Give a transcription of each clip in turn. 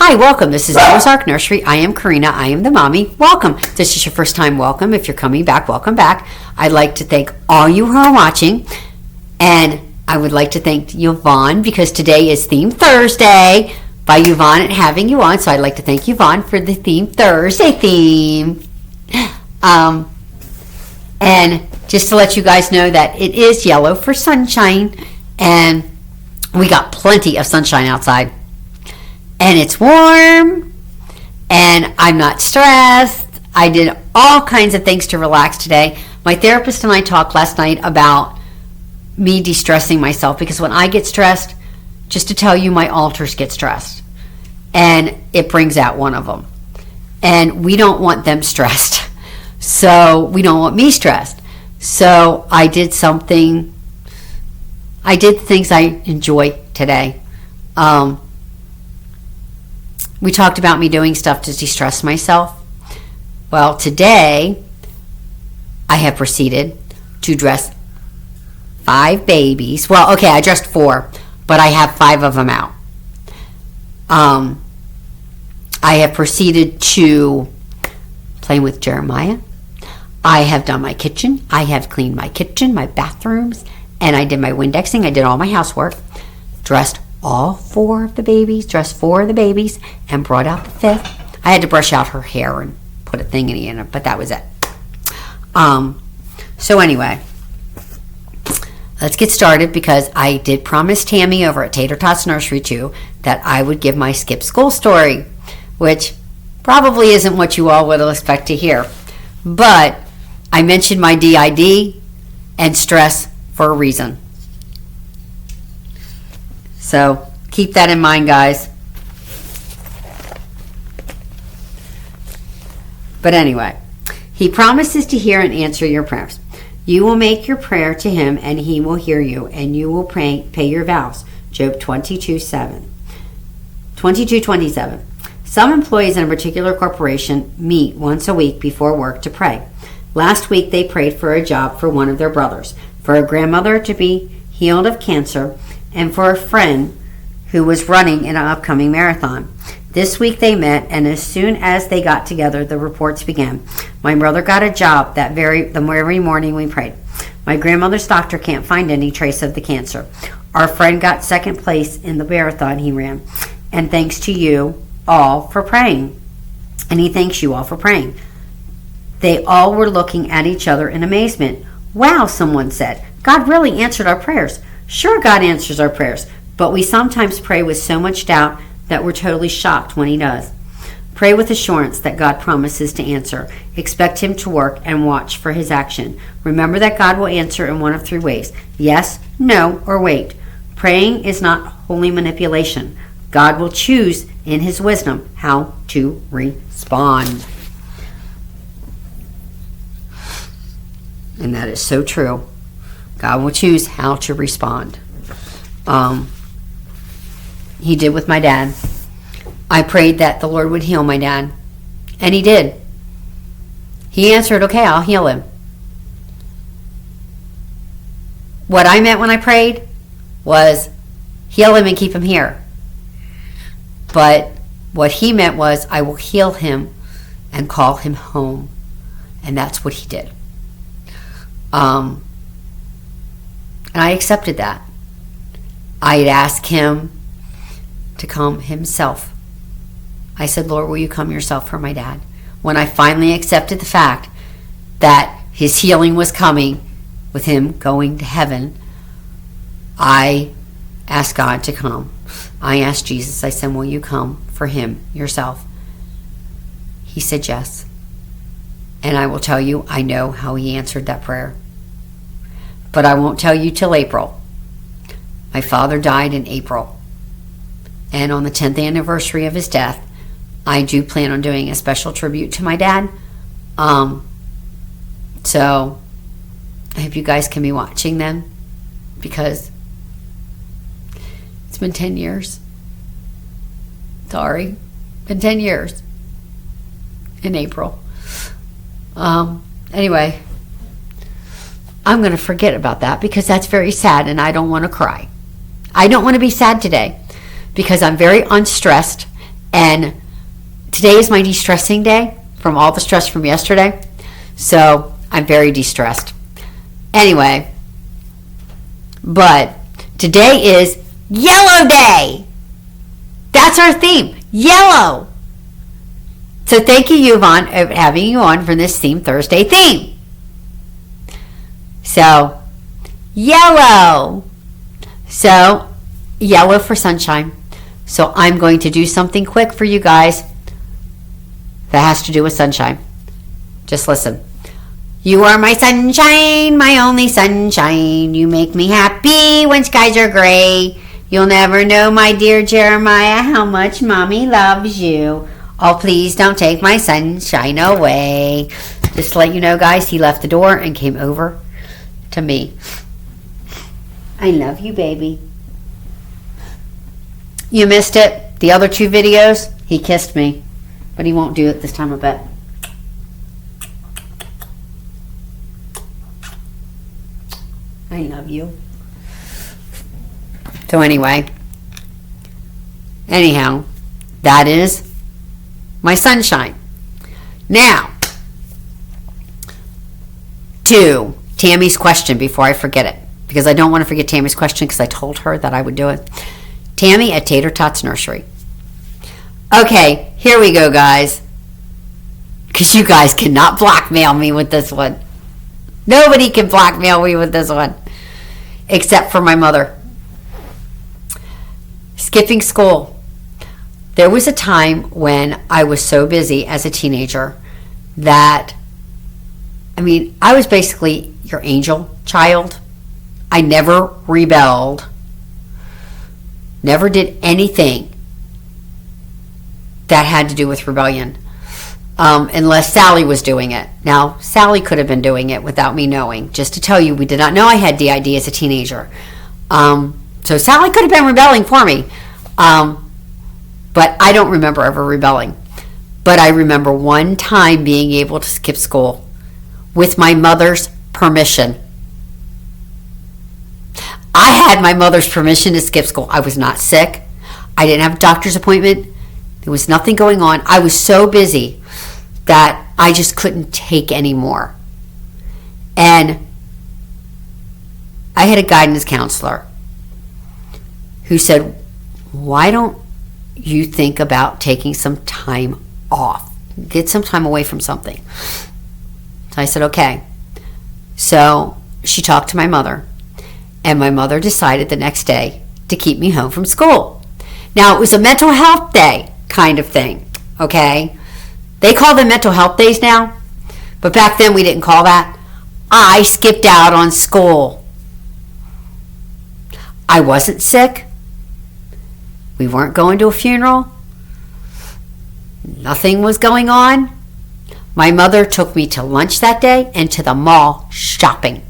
Hi, welcome. This is Noah's Ark Nursery. I am Corinna. I am the mommy. Welcome. If this is your first time, welcome. If you're coming back, welcome back. I'd like to thank all you who are watching. And I would like to thank Yvonne because today is Theme Thursday by Yvonne at Havinguon. So I'd like to thank Yvonne for the Theme Thursday theme. And just to let you guys know that it is yellow for sunshine. And we got plenty of sunshine outside. And it's warm, and I'm not stressed. I did all kinds of things to relax today. My therapist and I talked last night about me de-stressing myself because when I get stressed, just to tell you, my alters get stressed. And it brings out one of them. And we don't want them stressed. So we don't want me stressed. So I did things I enjoy today. We talked about me doing stuff to de-stress myself. Well, today, I have proceeded to dress 5 babies. Well, okay, I dressed 4, but I have 5 of them out. I have proceeded to play with Jeremiah. I have done my kitchen. I have cleaned my kitchen, my bathrooms, and I did my Windexing. I did all my housework. Dressed all 4 of the babies, dressed 4 of the babies, and brought out the 5th. I had to brush out her hair and put a thingy in it, but that was it. So anyway, let's get started because I did promise Tami over at THEARK&MOREWITHCORRINNA too that I would give my skip school story, which probably isn't what you all would expect to hear. But I mentioned my DID and stress for a reason. So keep that in mind, guys. But anyway, he promises to hear and answer your prayers. You will make your prayer to him, and he will hear you, and you will pay your vows. Job 22:27. Some employees in a particular corporation meet once a week before work to pray. Last week, they prayed for a job for one of their brothers, for a grandmother to be healed of cancer, and for a friend who was running in an upcoming marathon. This week they met, and as soon as they got together, the reports began. My brother got a job the very morning we prayed. My grandmother's doctor can't find any trace of the cancer. Our friend got second place in the marathon he ran. And thanks to you all for praying. And he thanks you all for praying. They all were looking at each other in amazement. Wow, someone said. God really answered our prayers. Sure, God answers our prayers, but we sometimes pray with so much doubt that we're totally shocked when he does. Pray with assurance that God promises to answer. Expect him to work and watch for his action. Remember that God will answer in one of 3 ways: yes, no, or wait. Praying is not holy manipulation. God will choose in his wisdom how to respond. And that is so true. God will choose how to respond. He did with my dad. I prayed that the Lord would heal my dad. And he did. He answered, okay, I'll heal him. What I meant when I prayed was heal him and keep him here. But what he meant was I will heal him and call him home. And that's what he did. And I accepted that. I had asked him to come himself. I said, Lord, will you come yourself for my dad? When I finally accepted the fact that his healing was coming with him going to heaven, I asked God to come. I asked Jesus, I said, will you come for him yourself? He said yes. And I will tell you, I know how he answered that prayer. But I won't tell you till April. My father died in April. And on the 10th anniversary of his death, I do plan on doing a special tribute to my dad. So I hope you guys can be watching then, because it's been 10 years. Sorry. Been 10 years in April. Anyway, I'm going to forget about that because that's very sad and I don't want to cry. I don't want to be sad today because I'm very unstressed And today is my de-stressing day from all the stress from yesterday. So I'm very de-stressed. Anyway, but today is Yellow Day. That's our theme, yellow. So thank you, Yvonne, for having you on for this Theme Thursday theme. So, yellow. So, yellow for sunshine. So I'm going to do something quick for you guys that has to do with sunshine. Just listen. You are my sunshine, my only sunshine. You make me happy when skies are gray. You'll never know, my dear Jeremiah, how much Mommy loves you. Oh, please don't take my sunshine away. Just to let you know, guys, he left the door and came over to me. I love you, baby. You missed it. The other 2 videos, he kissed me. But he won't do it this time, I bet. I love you. So anyway, anyhow, that is my sunshine. Now, to Tammy's question before I forget it, because I don't want to forget Tammy's question because I told her that I would do it. Tami at Tater Tots Nursery. Okay, here we go, guys. Because you guys cannot blackmail me with this one. Nobody can blackmail me with this one. Except for my mother. Skipping school. There was a time when I was so busy as a teenager that, I was basically your angel child. I never rebelled. Never did anything that had to do with rebellion. Unless Sally was doing it. Now, Sally could have been doing it without me knowing. Just to tell you, we did not know I had DID as a teenager. So Sally could have been rebelling for me. But I don't remember ever rebelling. But I remember one time being able to skip school with my mother's permission. I had my mother's permission to skip school. I was not sick. I didn't have a doctor's appointment. There was nothing going on. I was so busy that I just couldn't take any more. And I had a guidance counselor who said, why don't you think about taking some time off? Get some time away from something. So I said, okay. So she talked to my mother, and my mother decided the next day to keep me home from school. Now, it was a mental health day kind of thing, okay? They call them mental health days now, but back then we didn't call that. I skipped out on school. I wasn't sick. We weren't going to a funeral. Nothing was going on. My mother took me to lunch that day and to the mall shopping.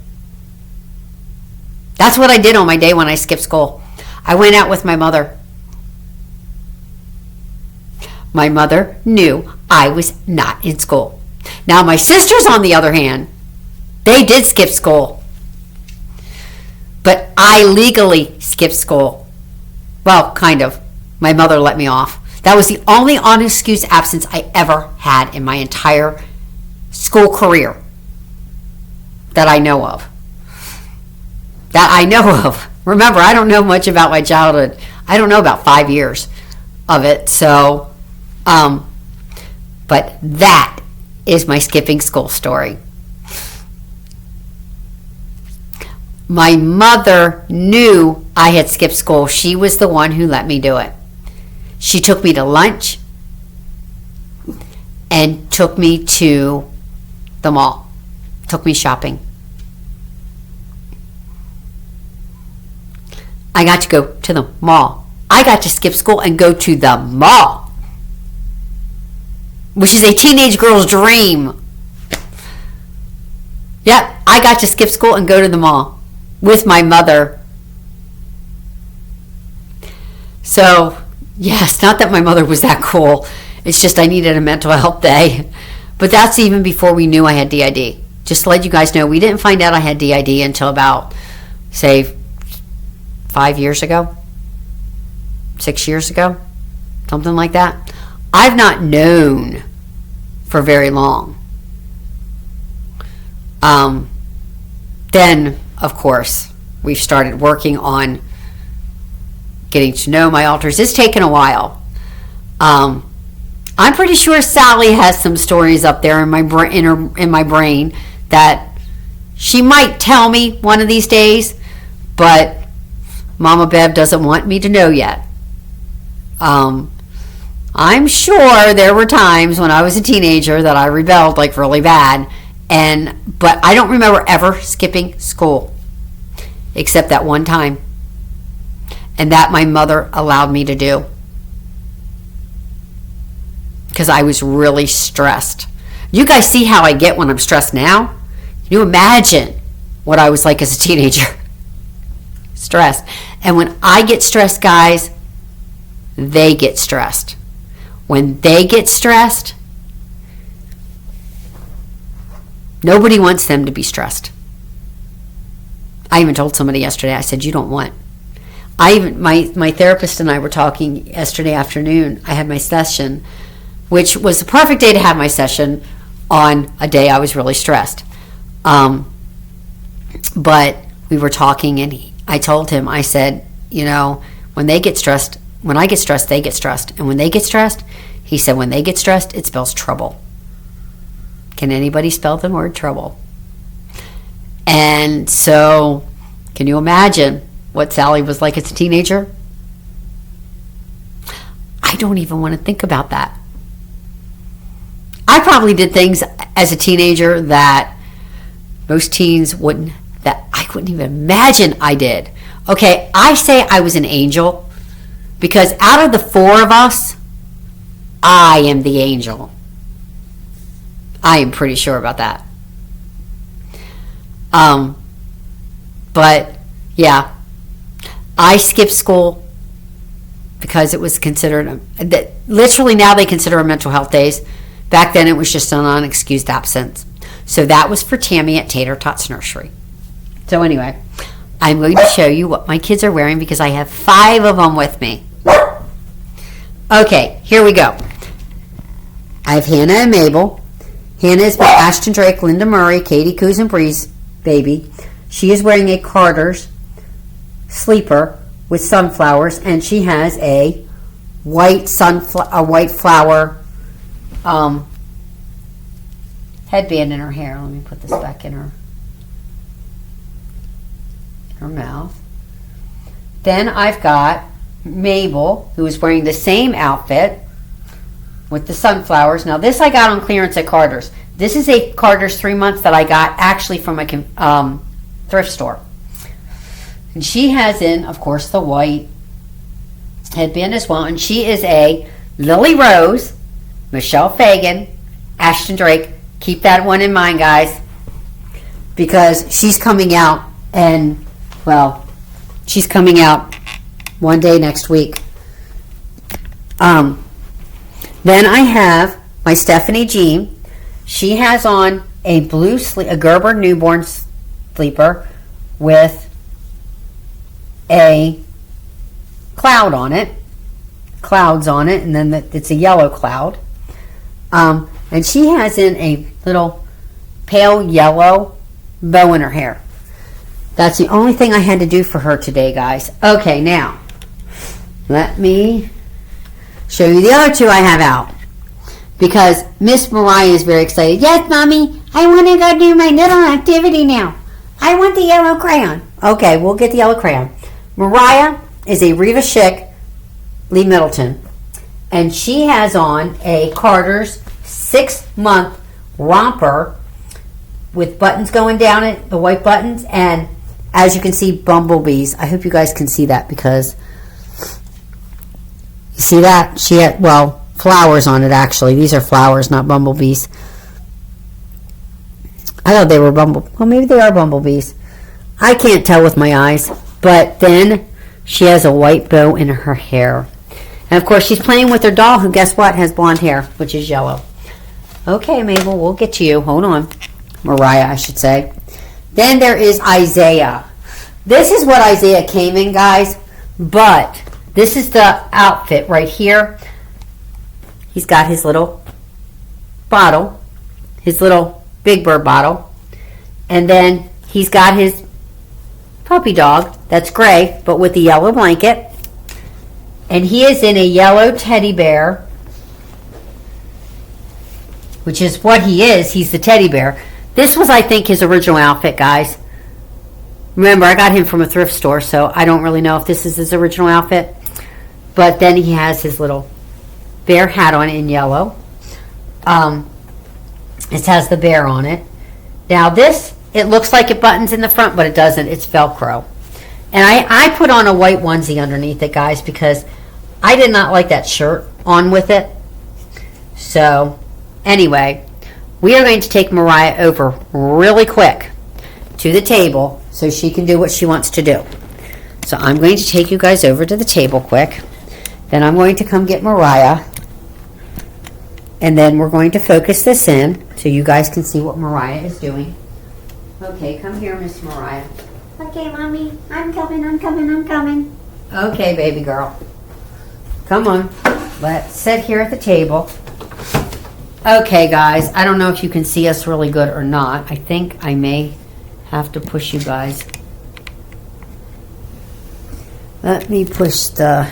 That's what I did on my day when I skipped school. I went out with my mother. My mother knew I was not in school. Now, my sisters, on the other hand, they did skip school. But I legally skipped school. Well, kind of. My mother let me off. That was the only unexcused absence I ever had in my entire school career that I know of. Remember, I don't know much about my childhood. I don't know about 5 years of it. So, but that is my skipping school story. My mother knew I had skipped school. She was the one who let me do it. She took me to lunch and took me to the mall. Took me shopping. I got to go to the mall. I got to skip school and go to the mall, which is a teenage girl's dream. Yep, I got to skip school and go to the mall with my mother. So, yes, not that my mother was that cool. It's just I needed a mental health day. But that's even before we knew I had DID. Just to let you guys know, we didn't find out I had DID until about, say, 5 years ago, 6 years ago, something like that. I've not known for very long. Then, of course, we've started working on getting to know my alters. It's taken a while. I'm pretty sure Sally has some stories up there in my brain that she might tell me one of these days, but Mama Bev doesn't want me to know yet. I'm sure there were times when I was a teenager that I rebelled like really bad, but I don't remember ever skipping school except that one time, and that my mother allowed me to do because I was really stressed. You guys see how I get when I'm stressed now? Can you imagine what I was like as a teenager? Stressed. And when I get stressed, guys, they get stressed. When they get stressed, nobody wants them to be stressed. I even told somebody yesterday, I said, you don't want. My therapist and I were talking yesterday afternoon. I had my session, which was the perfect day to have my session on a day I was really stressed. But we were talking, and I told him, I said, when they get stressed, when I get stressed, they get stressed. And when they get stressed, he said, when they get stressed, it spells trouble. Can anybody spell the word trouble? And so, can you imagine what Sally was like as a teenager? I don't even want to think about that. I probably did things as a teenager that most teens wouldn't, that I couldn't even imagine I did. Okay, I say I was an angel because out of the four of us, I am the angel. I am pretty sure about that. But yeah, I skipped school because it was considered, literally now they consider them mental health days. Back then it was just an unexcused absence. So that was for Tami at THEARK&MOREWITHCORRINNA. So anyway, I'm going to show you what my kids are wearing because I have 5 of them with me. Okay, here we go. I have Hannah and Mabel. Hannah is my Ashton Drake, Linda Murray, Katie Coos, and Bree's baby. She is wearing a Carter's sleeper with sunflowers, and she has a white flower headband in her hair. Let me put this back in her mouth. Then I've got Mabel, who is wearing the same outfit with the sunflowers. Now this I got on clearance at Carter's. This is a Carter's 3 months that I got actually from a thrift store. And she has in, of course, the white headband as well. And she is a Lily Rose, Michelle Fagan, Ashton Drake. Keep that one in mind, guys, because she's coming out, and she's coming out one day next week. Then I have my Stephanie Jean. She has on a a Gerber newborn sleeper with a clouds on it, and then it's a yellow cloud. And she has in a little pale yellow bow in her hair. That's the only thing I had to do for her today, guys. Okay, now, let me show you the other 2 I have out. Because Miss Mariah is very excited. Yes, Mommy, I want to go do my little activity now. I want the yellow crayon. Okay, we'll get the yellow crayon. Mariah is a Reva Schick Lee Middleton. And she has on a Carter's 6-month romper with buttons going down it, the white buttons, and as you can see, bumblebees. I hope you guys can see that because you see that? She had, flowers on it actually. These are flowers, not bumblebees. I thought they were maybe they are bumblebees. I can't tell with my eyes. But then she has a white bow in her hair. And of course, she's playing with her doll, who, guess what, has blonde hair, which is yellow. Okay, Mabel, we'll get to you. Hold on. Mariah, I should say. Then there is Isaiah. This is what Isaiah came in, guys. But this is the outfit right here. he's got his little bottle, his little Big Bird bottle. And then he's got his puppy dog that's gray, but with a yellow blanket. And he is in a yellow teddy bear, which is what he is. He's the teddy bear. This was, I think, his original outfit, guys. Remember, I got him from a thrift store, so I don't really know if this is his original outfit. But then he has his little bear hat on in yellow. It has the bear on it. Now this, it looks like it buttons in the front, but it doesn't. It's Velcro. And I put on a white onesie underneath it, guys, because I did not like that shirt on with it. So, anyway, we are going to take Mariah over really quick to the table so she can do what she wants to do. So I'm going to take you guys over to the table quick. Then I'm going to come get Mariah. And then we're going to focus this in so you guys can see what Mariah is doing. Okay, come here, Miss Mariah. Okay, Mommy. I'm coming. Okay, baby girl. Come on. Let's sit here at the table. Okay, guys. I don't know if you can see us really good or not. I think I may have to push you guys. Let me push the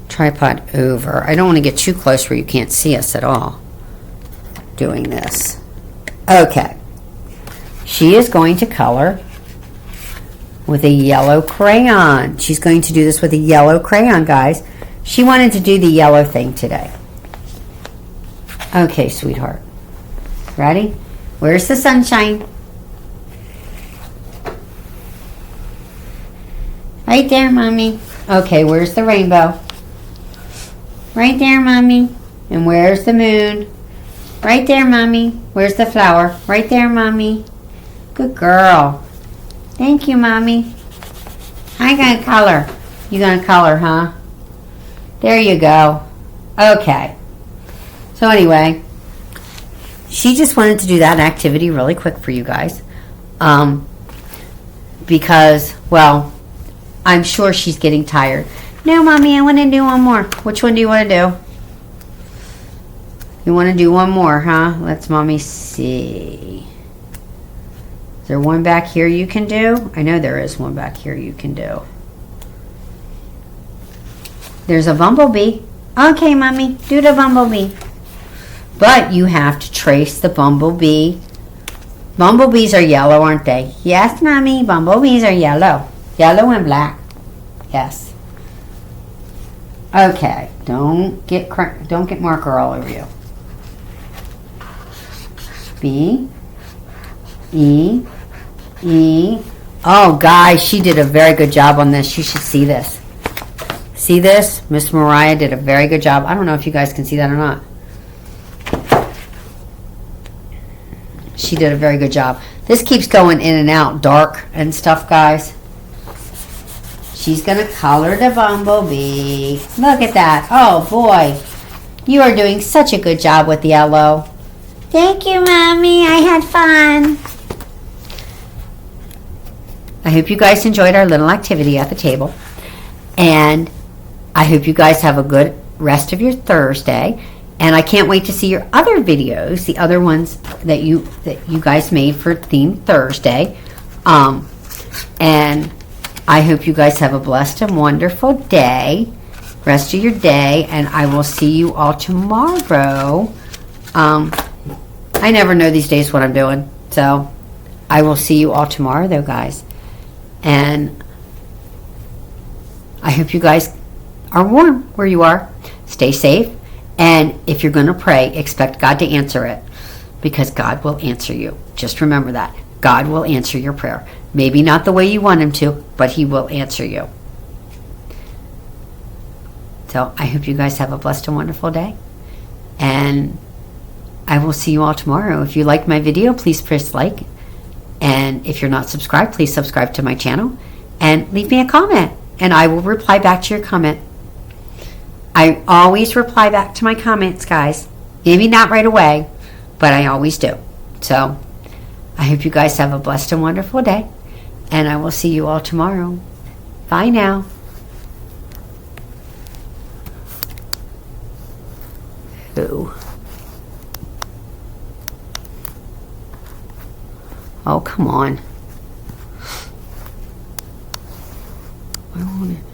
tripod over. I don't want to get too close where you can't see us at all doing this. Okay. She is going to color with a yellow crayon. She's going to do this with a yellow crayon, guys. She wanted to do the yellow thing today. Okay, sweetheart. Ready? Where's the sunshine? Right there, Mommy. Okay, where's the rainbow? Right there, Mommy. And where's the moon? Right there, Mommy. Where's the flower? Right there, Mommy. Good girl. Thank you, Mommy. I'm going to color. You going to color, huh? There you go. Okay. So anyway, she just wanted to do that activity really quick for you guys. Because, well, I'm sure she's getting tired. No, Mommy, I want to do one more. Which one do you want to do? You want to do one more, huh? Let's Mommy see. Is there one back here you can do? I know there is one back here you can do. There's a bumblebee. Okay, Mommy, do the bumblebee. But you have to trace the bumblebee. Bumblebees are yellow, aren't they? Yes, Mommy, bumblebees are yellow. Yellow and black. Yes. Okay, don't get marker all over you. B, E, E. Oh, guys, she did a very good job on this. You should see this. See this? Miss Mariah did a very good job. I don't know if you guys can see that or not. She did a very good job. This keeps going in and out, dark and stuff, guys. She's going to color the bumblebee. Look at that. Oh, boy. You are doing such a good job with yellow. Thank you, Mommy. I had fun. I hope you guys enjoyed our little activity at the table. And I hope you guys have a good rest of your Thursday. And I can't wait to see your other videos, the other ones that you guys made for Theme Thursday. And I hope you guys have a blessed and wonderful day, rest of your day, and I will see you all tomorrow. I never know these days what I'm doing, so I will see you all tomorrow, though, guys. And I hope you guys are warm where you are. Stay safe. And if you're going to pray, expect God to answer it, because God will answer you. Just remember that. God will answer your prayer. Maybe not the way you want him to, but he will answer you. So I hope you guys have a blessed and wonderful day. And I will see you all tomorrow. If you liked my video, please press like. And if you're not subscribed, please subscribe to my channel. And leave me a comment. And I will reply back to your comment. I always reply back to my comments, guys. Maybe not right away, but I always do. So I hope you guys have a blessed and wonderful day. And I will see you all tomorrow. Bye now. Who? Oh, come on. Why won't it?